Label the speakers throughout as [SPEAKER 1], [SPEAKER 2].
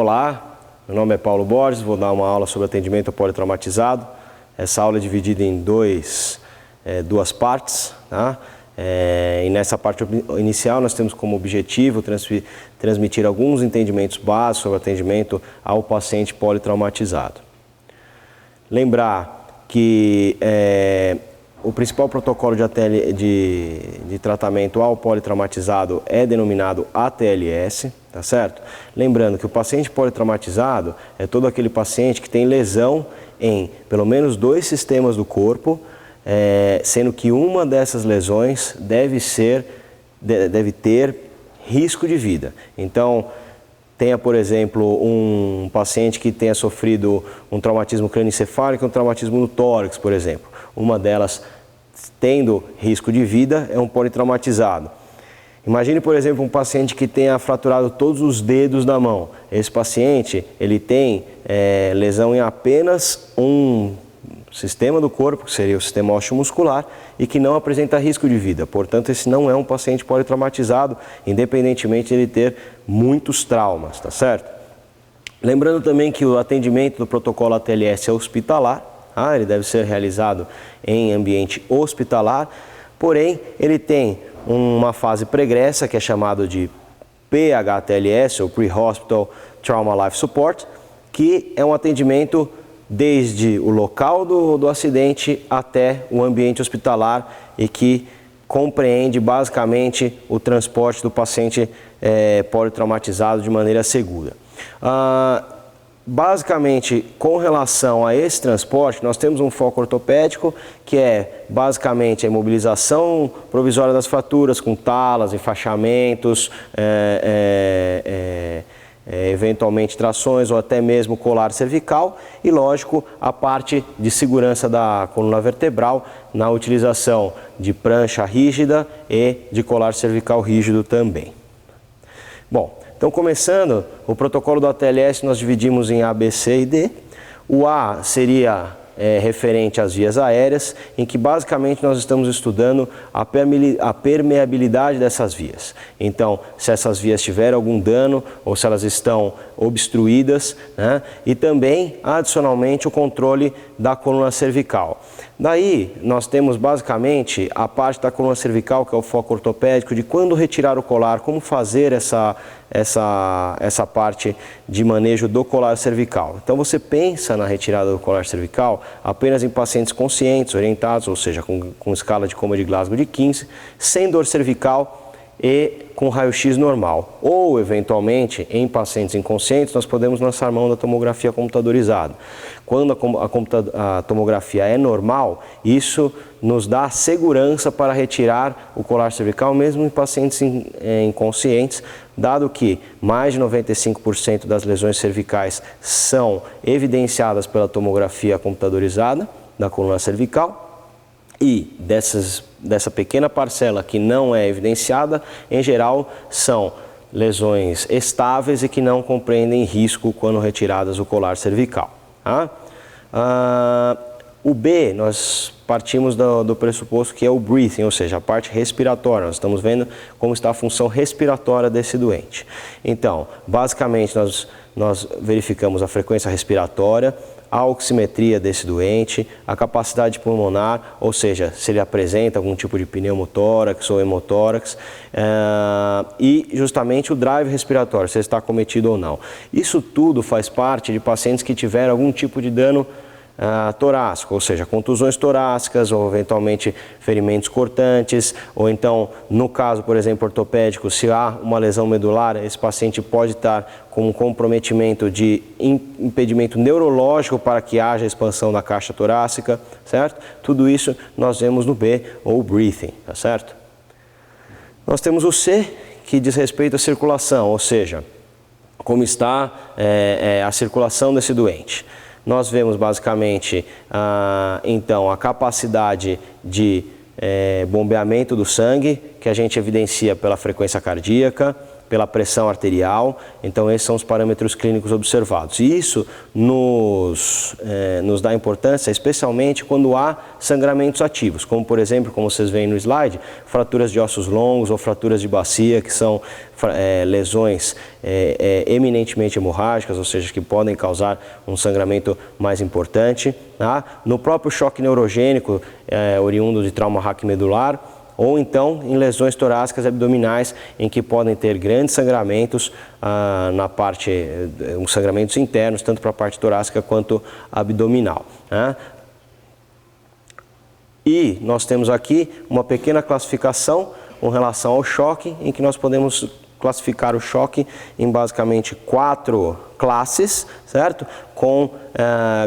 [SPEAKER 1] Olá, meu nome é Paulo Borges, vou dar uma aula sobre atendimento ao politraumatizado. Essa aula é dividida em duas partes, tá? E nessa parte inicial nós temos como objetivo transmitir alguns entendimentos básicos sobre atendimento ao paciente politraumatizado. Lembrar que o principal protocolo de tratamento ao politraumatizado é denominado ATLS, tá certo? Lembrando que o paciente politraumatizado é todo aquele paciente que tem lesão em pelo menos 2 sistemas do corpo, sendo que uma dessas lesões deve ter risco de vida. Então, tenha, por exemplo, um paciente que tenha sofrido um traumatismo crânioencefálico e um traumatismo no tórax, por exemplo. Uma delas tendo risco de vida é um politraumatizado. Imagine, por exemplo, um paciente que tenha fraturado todos os dedos da mão. Esse paciente, ele tem lesão em apenas um sistema do corpo, que seria o sistema osteomuscular, e que não apresenta risco de vida. Portanto, esse não é um paciente politraumatizado, independentemente de ele ter muitos traumas, tá certo? Lembrando também que o atendimento do protocolo ATLS é hospitalar, ele deve ser realizado em ambiente hospitalar, porém, ele tem uma fase pregressa, que é chamado de PHTLS, ou Pre-Hospital Trauma Life Support, que é um atendimento desde o local do acidente até o ambiente hospitalar e que compreende basicamente o transporte do paciente politraumatizado de maneira segura. Basicamente, com relação a esse transporte, nós temos um foco ortopédico, que é basicamente a imobilização provisória das fraturas com talas, enfaixamentos, eventualmente trações ou até mesmo colar cervical e, lógico, a parte de segurança da coluna vertebral na utilização de prancha rígida e de colar cervical rígido também. Bom, então começando, o protocolo do ATLS nós dividimos em A, B, C e D. O A seria referente às vias aéreas, em que basicamente nós estamos estudando a permeabilidade dessas vias. Então, se essas vias tiverem algum dano ou se elas estão obstruídas, né? E também, adicionalmente, o controle da coluna cervical. Daí, nós temos basicamente a parte da coluna cervical, que é o foco ortopédico, de quando retirar o colar, como fazer essa parte de manejo do colar cervical. Então, você pensa na retirada do colar cervical apenas em pacientes conscientes, orientados, ou seja, com escala de coma de Glasgow de 15, sem dor cervical e com raio-x normal. Ou, eventualmente, em pacientes inconscientes, nós podemos lançar mão da tomografia computadorizada. Quando a tomografia é normal, isso nos dá segurança para retirar o colar cervical, mesmo em pacientes inconscientes, dado que mais de 95% das lesões cervicais são evidenciadas pela tomografia computadorizada da coluna cervical. E dessa pequena parcela que não é evidenciada, em geral, são lesões estáveis e que não compreendem risco quando retiradas o colar cervical. Tá? O B, nós partimos do pressuposto que é o breathing, ou seja, a parte respiratória. Nós estamos vendo como está a função respiratória desse doente. Então, basicamente, nós verificamos a frequência respiratória, a oximetria desse doente, a capacidade pulmonar, ou seja, se ele apresenta algum tipo de pneumotórax ou hemotórax, e justamente o drive respiratório, se ele está acometido ou não. Isso tudo faz parte de pacientes que tiveram algum tipo de dano torácico, ou seja, contusões torácicas ou eventualmente ferimentos cortantes, ou então, no caso, por exemplo, ortopédico, se há uma lesão medular, esse paciente pode estar com um comprometimento de impedimento neurológico para que haja expansão da caixa torácica, certo? Tudo isso nós vemos no B, ou breathing, tá certo? Nós temos o C, que diz respeito à circulação, ou seja, como está a circulação desse doente. Nós vemos basicamente, então, a capacidade de bombeamento do sangue, que a gente evidencia pela frequência cardíaca, pela pressão arterial. Então esses são os parâmetros clínicos observados. E isso nos dá importância, especialmente quando há sangramentos ativos, como por exemplo, como vocês veem no slide, fraturas de ossos longos ou fraturas de bacia, que são lesões eminentemente hemorrágicas, ou seja, que podem causar um sangramento mais importante. Tá? No próprio choque neurogênico, oriundo de trauma raquimedular, ou então em lesões torácicas e abdominais, em que podem ter grandes sangramentos na parte, sangramentos internos, tanto para a parte torácica quanto abdominal. Né? E nós temos aqui uma pequena classificação com relação ao choque, em que nós podemos classificar o choque em basicamente 4 classes, certo? Com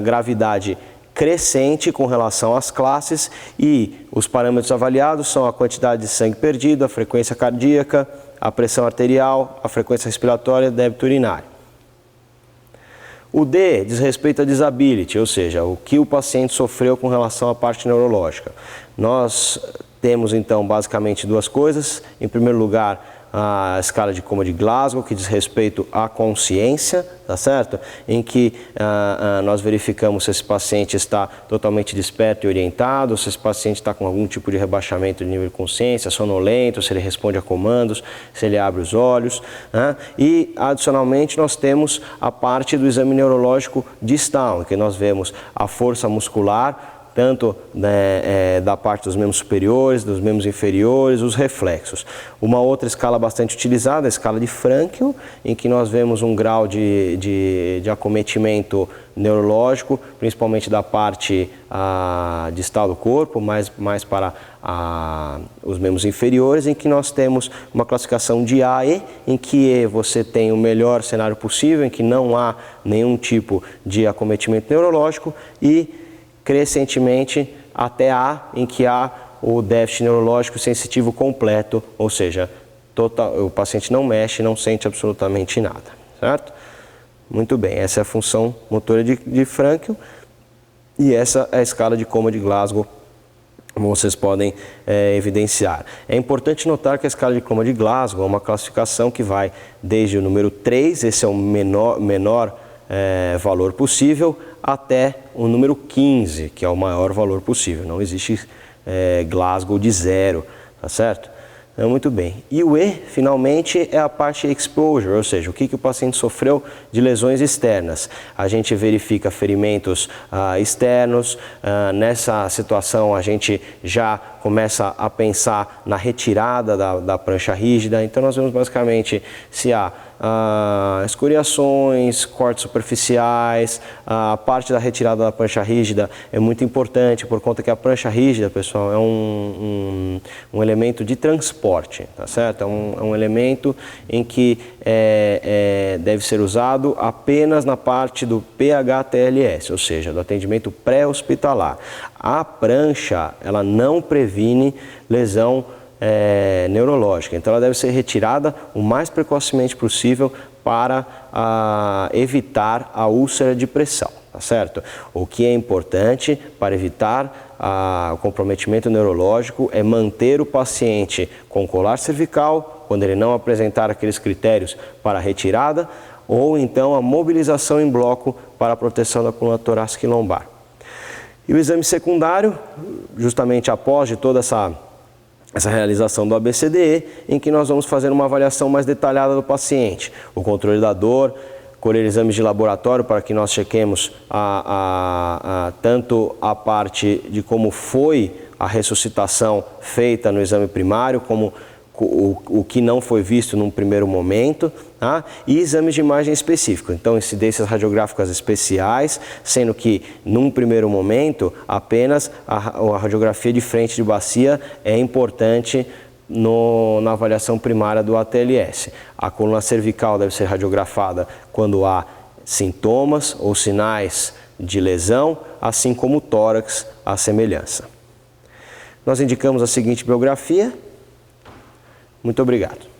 [SPEAKER 1] gravidade crescente com relação às classes, e os parâmetros avaliados são a quantidade de sangue perdido, a frequência cardíaca, a pressão arterial, a frequência respiratória e o débito urinário. O D diz respeito à disability, ou seja, o que o paciente sofreu com relação à parte neurológica. Nós temos então basicamente 2 coisas. Em primeiro lugar, a escala de coma de Glasgow, que diz respeito à consciência, tá certo? Em que nós verificamos se esse paciente está totalmente desperto e orientado, se esse paciente está com algum tipo de rebaixamento de nível de consciência, sonolento, se ele responde a comandos, se ele abre os olhos. Né? E, adicionalmente, nós temos a parte do exame neurológico distal, em que nós vemos a força muscular, tanto da parte dos membros superiores, dos membros inferiores, os reflexos. Uma outra escala bastante utilizada é a escala de Frankel, em que nós vemos um grau de acometimento neurológico, principalmente da parte distal do corpo, mais para os membros inferiores, em que nós temos uma classificação de A e, em que você tem o melhor cenário possível, em que não há nenhum tipo de acometimento neurológico, e crescentemente até A, em que há o déficit neurológico sensitivo completo, ou seja, o paciente não mexe, não sente absolutamente nada, certo? Muito bem, essa é a função motora de Frankel, e essa é a escala de coma de Glasgow, como vocês podem evidenciar. É importante notar que a escala de coma de Glasgow é uma classificação que vai desde o número 3, esse é o menor valor possível, até o número 15, que é o maior valor possível. Não existe Glasgow de 0, tá certo? Então, muito bem. E o E, finalmente, é a parte exposure, ou seja, o que o paciente sofreu de lesões externas. A gente verifica ferimentos externos. Nessa situação, a gente já começa a pensar na retirada da prancha rígida. Então, nós vemos basicamente se há escoriações, cortes superficiais. A parte da retirada da prancha rígida é muito importante, por conta que a prancha rígida, pessoal, é um elemento de transporte, tá certo? É um elemento em que deve ser usado apenas na parte do PH-TLS, ou seja, do atendimento pré-hospitalar. A prancha, ela não previne lesão neurológica, então ela deve ser retirada o mais precocemente possível para evitar a úlcera de pressão, tá certo? O que é importante para evitar o comprometimento neurológico é manter o paciente com colar cervical, quando ele não apresentar aqueles critérios para a retirada, ou então a mobilização em bloco para a proteção da coluna torácica e lombar. E o exame secundário, justamente após de toda essa realização do ABCDE, em que nós vamos fazer uma avaliação mais detalhada do paciente, o controle da dor, colher exames de laboratório para que nós chequemos tanto a parte de como foi a ressuscitação feita no exame primário, como o que não foi visto num primeiro momento, tá? E exames de imagem específico, então incidências radiográficas especiais, sendo que num primeiro momento apenas a radiografia de frente de bacia é importante na avaliação primária do ATLS. A coluna cervical deve ser radiografada quando há sintomas ou sinais de lesão, assim como o tórax, a semelhança. Nós indicamos a seguinte bibliografia. Muito obrigado.